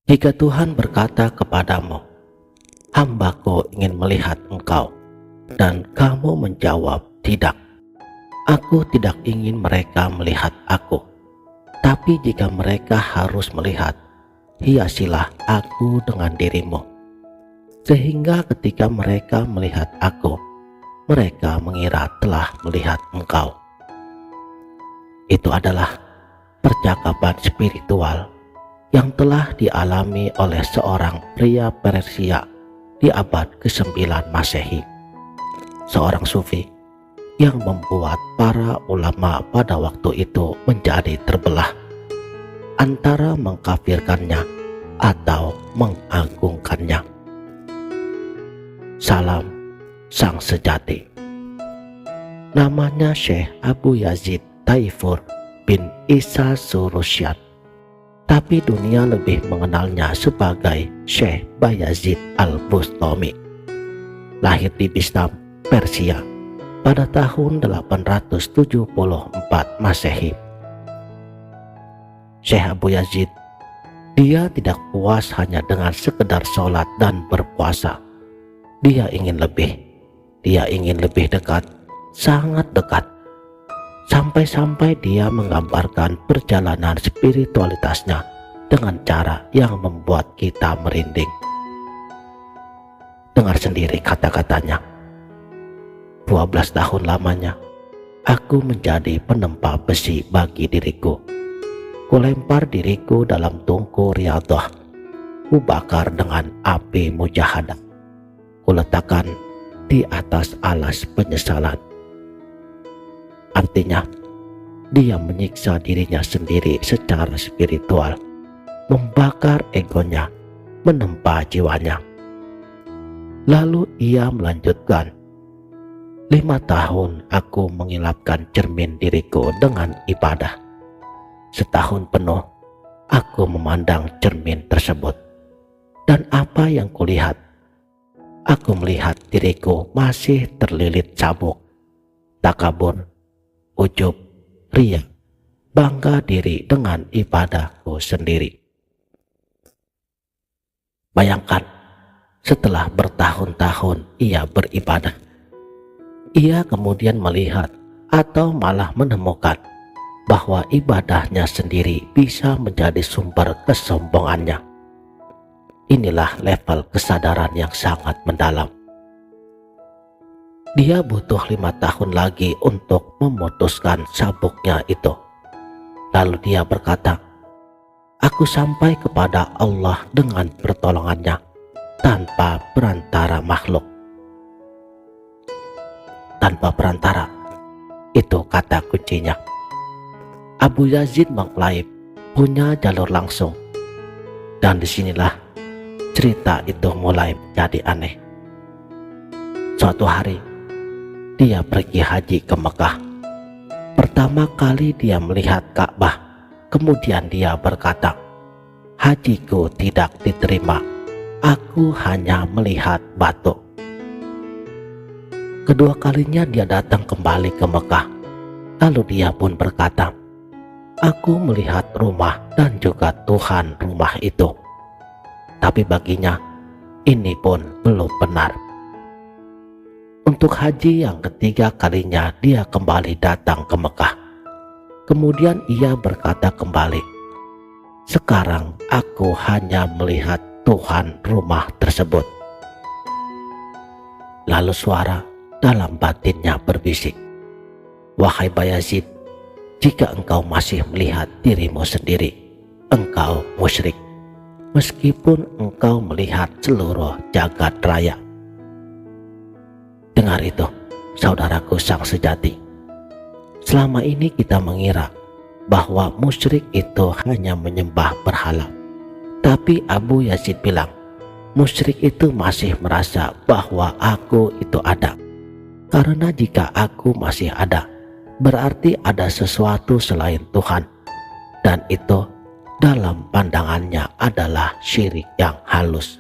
Jika Tuhan berkata kepadamu, "Hambaku ingin melihat engkau," dan kamu menjawab, "Tidak, aku tidak ingin mereka melihat aku." Tapi jika mereka harus melihat, hiasilah aku dengan dirimu, sehingga ketika mereka melihat aku, mereka mengira telah melihat engkau. Itu adalah percakapan spiritual yang telah dialami oleh seorang pria Persia di abad ke-9 Masehi, seorang sufi yang membuat para ulama pada waktu itu menjadi terbelah antara mengkafirkannya atau mengagungkannya. Salam sang sejati. Namanya Syekh Abu Yazid Taifur bin Isa Surusyad, tapi dunia lebih mengenalnya sebagai Syekh Bayazid Al-Bustami. Lahir di Bistam, Persia pada tahun 874 Masehi. Syekh Abu Yazid, dia tidak puas hanya dengan sekedar sholat dan berpuasa. Dia ingin lebih. Dia ingin lebih dekat, sangat dekat. Sampai-sampai dia menggambarkan perjalanan spiritualitasnya dengan cara yang membuat kita merinding. Dengar sendiri kata-katanya. 12 tahun lamanya, aku menjadi penempa besi bagi diriku. Kulempar diriku dalam tungku riyadhah. Kubakar dengan api mujahadah. Kuletakkan di atas alas penyesalan. Artinya, dia menyiksa dirinya sendiri secara spiritual, membakar egonya, menempa jiwanya. Lalu ia melanjutkan, 5 tahun aku mengilapkan cermin diriku dengan ibadah. Setahun penuh aku memandang cermin tersebut. Dan apa yang kulihat? Aku melihat diriku masih terlilit cabuk, takabur, ujub, riya, bangga diri dengan ibadahku sendiri. Bayangkan, setelah bertahun-tahun ia beribadah, ia kemudian melihat atau malah menemukan bahwa ibadahnya sendiri bisa menjadi sumber kesombongannya. Inilah level kesadaran yang sangat mendalam. Dia butuh 5 tahun lagi untuk memutuskan sabuknya itu. Lalu dia berkata, aku sampai kepada Allah dengan pertolongannya tanpa perantara makhluk. Tanpa perantara, itu kata kuncinya. Abu Yazid mengklaim punya jalur langsung. Dan disinilah cerita itu mulai menjadi aneh. Suatu hari, dia pergi haji ke Mekah. Pertama kali dia melihat Ka'bah. Kemudian dia berkata, hajiku tidak diterima. Aku hanya melihat batu. Kedua kalinya dia datang kembali ke Mekah. Lalu dia pun berkata, aku melihat rumah dan juga Tuhan rumah itu. Tapi baginya, ini pun belum benar. Untuk haji yang ketiga kalinya dia kembali datang ke Mekah. Kemudian ia berkata kembali, sekarang aku hanya melihat Tuhan rumah tersebut. Lalu suara dalam batinnya berbisik, wahai Bayazid, jika engkau masih melihat dirimu sendiri, engkau musyrik, meskipun engkau melihat seluruh jagat raya. Dengar itu, saudaraku sang sejati. Selama ini kita mengira bahwa musyrik itu hanya menyembah berhala. Tapi Abu Yazid bilang, musyrik itu masih merasa bahwa aku itu ada. Karena jika aku masih ada, berarti ada sesuatu selain Tuhan. Dan itu dalam pandangannya adalah syirik yang halus.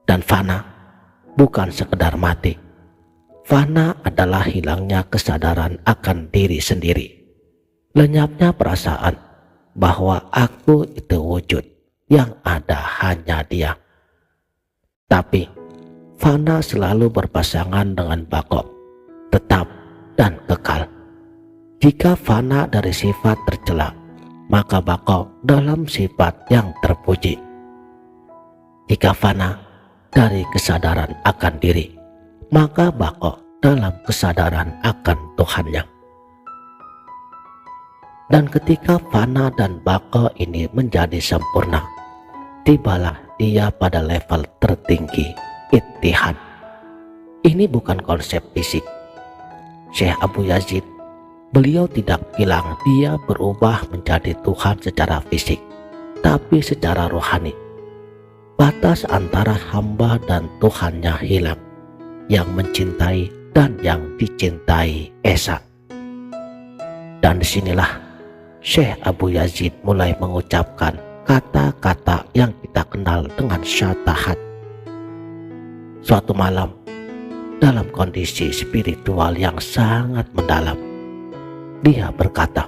Dan fana bukan sekedar mati. Fana adalah hilangnya kesadaran akan diri sendiri, lenyapnya perasaan, bahwa aku itu wujud, yang ada hanya Dia. Tapi fana selalu berpasangan dengan baqo, tetap dan kekal. Jika fana dari sifat tercela, maka baqo dalam sifat yang terpuji. Jika fana dari kesadaran akan diri, maka baqo dalam kesadaran akan Tuhannya. Dan ketika fana dan baqo ini menjadi sempurna, tibalah Dia pada level tertinggi, ittihad. Ini bukan konsep fisik. Syekh Abu Yazid, beliau tidak bilang Dia berubah menjadi Tuhan secara fisik, tapi secara rohani. Batas antara hamba dan Tuhannya hilang. Yang mencintai dan yang dicintai esa. Dan disinilah Syekh Abu Yazid mulai mengucapkan kata-kata yang kita kenal dengan syatahat. Suatu malam, dalam kondisi spiritual yang sangat mendalam, dia berkata,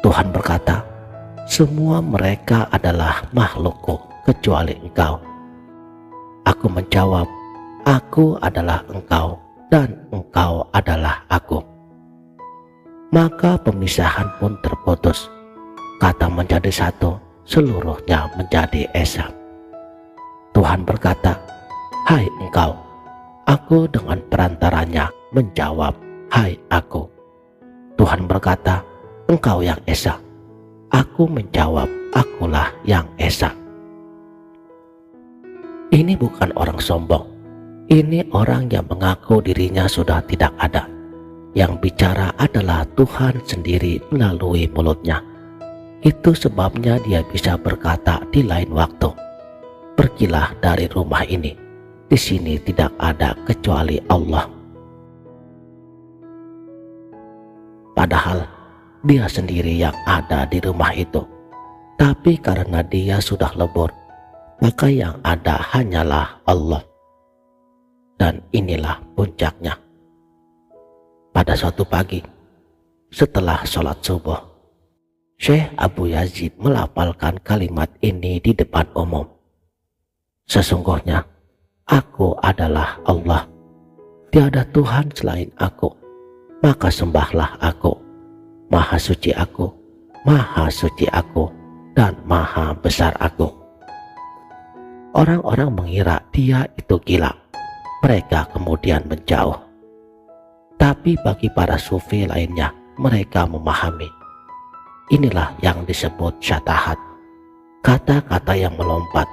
Tuhan berkata, semua mereka adalah makhlukku kecuali engkau. Aku menjawab, aku adalah engkau dan engkau adalah aku. Maka pemisahan pun terputus. Kata menjadi satu, seluruhnya menjadi esa. Tuhan berkata, hai engkau. Aku dengan perantaranya menjawab, hai aku. Tuhan berkata, engkau yang esa. Aku menjawab, akulah yang esa. Ini bukan orang sombong. Ini orang yang mengaku dirinya sudah tidak ada. Yang bicara adalah Tuhan sendiri melalui mulutnya. Itu sebabnya dia bisa berkata di lain waktu, pergilah dari rumah ini. Di sini tidak ada kecuali Allah. Padahal dia sendiri yang ada di rumah itu. Tapi karena dia sudah lebur, maka yang ada hanyalah Allah. Dan inilah puncaknya. Pada suatu pagi, setelah sholat subuh, Syekh Abu Yazid melafalkan kalimat ini di depan umum. Sesungguhnya, aku adalah Allah. Tiada Tuhan selain aku. Maka sembahlah aku. Maha suci aku, maha suci aku, dan maha besar aku. Orang-orang mengira dia itu gila. Mereka kemudian menjauh. Tapi bagi para sufi lainnya, mereka memahami. Inilah yang disebut syatahat. Kata-kata yang melompat,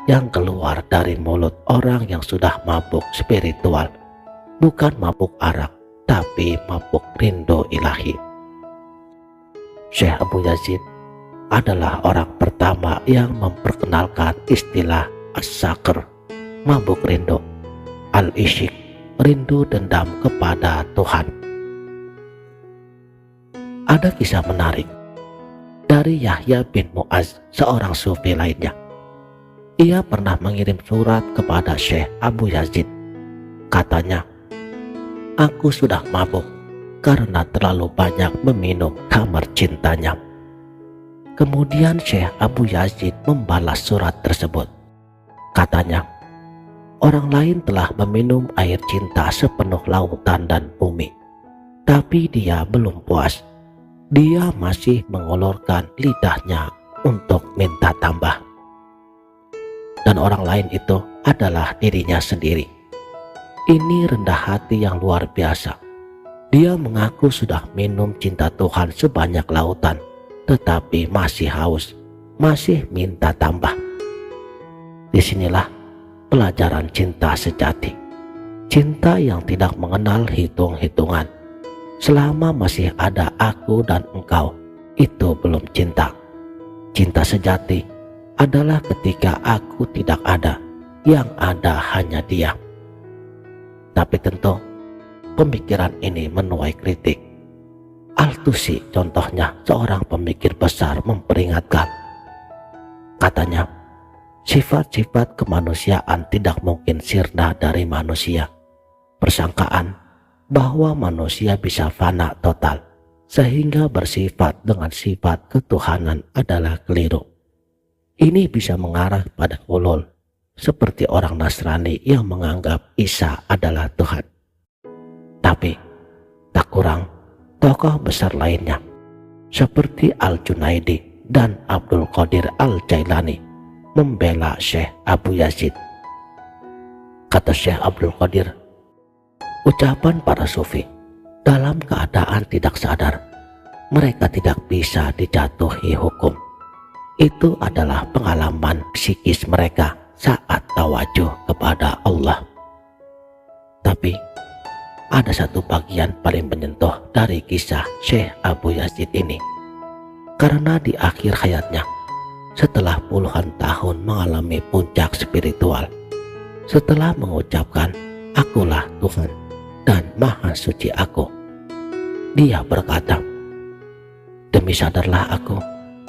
yang keluar dari mulut orang yang sudah mabuk spiritual. Bukan mabuk arak, tapi mabuk rindu ilahi. Syekh Abu Yazid adalah orang pertama yang memperkenalkan istilah as-sakr, mabuk rindu, al-isyik, rindu dendam kepada Tuhan. Ada kisah menarik dari Yahya bin Mu'az, seorang sufi lainnya. Ia pernah mengirim surat kepada Syekh Abu Yazid. Katanya, aku sudah mabuk karena terlalu banyak meminum khamar cintanya. Kemudian Syekh Abu Yazid membalas surat tersebut. Katanya, orang lain telah meminum air cinta sepenuh lautan dan bumi, tapi dia belum puas. Dia masih mengulurkan lidahnya untuk minta tambah. Dan orang lain itu adalah dirinya sendiri. Ini rendah hati yang luar biasa. Dia mengaku sudah minum cinta Tuhan sebanyak lautan, tetapi masih haus, masih minta tambah. Disinilah pelajaran cinta sejati. Cinta yang tidak mengenal hitung-hitungan. Selama masih ada aku dan engkau, itu belum cinta. Cinta sejati adalah ketika aku tidak ada, yang ada hanya dia. Tapi tentu pemikiran ini menuai kritik. Al-Tusi contohnya, seorang pemikir besar, memperingatkan. Katanya, sifat-sifat kemanusiaan tidak mungkin sirna dari manusia. Persangkaan bahwa manusia bisa fana total sehingga bersifat dengan sifat ketuhanan adalah keliru. Ini bisa mengarah pada hulul, seperti orang Nasrani yang menganggap Isa adalah Tuhan. Tapi tak kurang tokoh besar lainnya seperti Al-Junaidi dan Abdul Qadir Al-Jailani membela Syekh Abu Yazid. Kata Syekh Abdul Qadir, ucapan para sufi dalam keadaan tidak sadar mereka tidak bisa dijatuhi hukum. Itu adalah pengalaman psikis mereka saat tawajuh kepada Allah. Tapi ada satu bagian paling menyentuh dari kisah Syekh Abu Yazid ini, karena di akhir hayatnya, setelah puluhan tahun mengalami puncak spiritual, setelah mengucapkan akulah Tuhan dan Maha Suci aku, dia berkata, demi sadarlah aku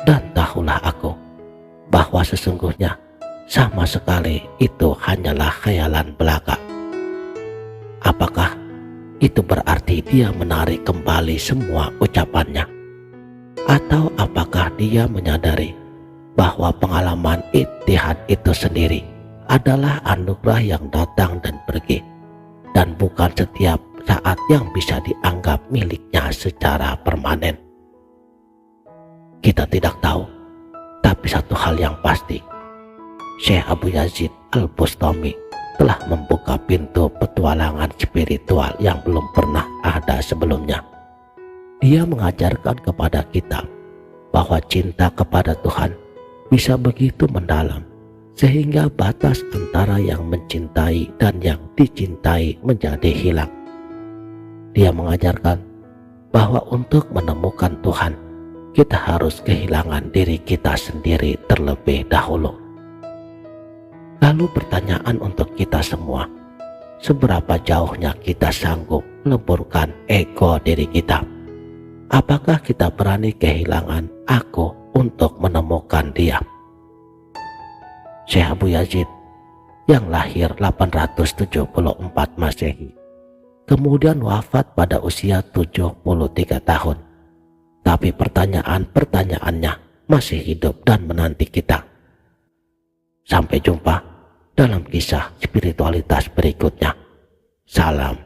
dan tahulah aku bahwa sesungguhnya sama sekali itu hanyalah khayalan belaka. Apakah itu berarti dia menarik kembali semua ucapannya? Atau apakah dia menyadari bahwa pengalaman ittihad itu sendiri adalah anugerah yang datang dan pergi, dan bukan setiap saat yang bisa dianggap miliknya secara permanen? Kita tidak tahu, tapi satu hal yang pasti, Syekh Abu Yazid Al-Bustami telah membuka pintu petualangan spiritual yang belum pernah ada sebelumnya. Dia mengajarkan kepada kita bahwa cinta kepada Tuhan bisa begitu mendalam, sehingga batas antara yang mencintai dan yang dicintai menjadi hilang. Dia mengajarkan bahwa untuk menemukan Tuhan, kita harus kehilangan diri kita sendiri terlebih dahulu. Lalu pertanyaan untuk kita semua, seberapa jauhnya kita sanggup meleburkan ego diri kita? Apakah kita berani kehilangan aku untuk menemukan dia? Syekh Abu Yazid yang lahir 874 Masehi, kemudian wafat pada usia 73 tahun. Tapi pertanyaan-pertanyaannya masih hidup dan menanti kita. Sampai jumpa dalam kisah spiritualitas berikutnya. Salam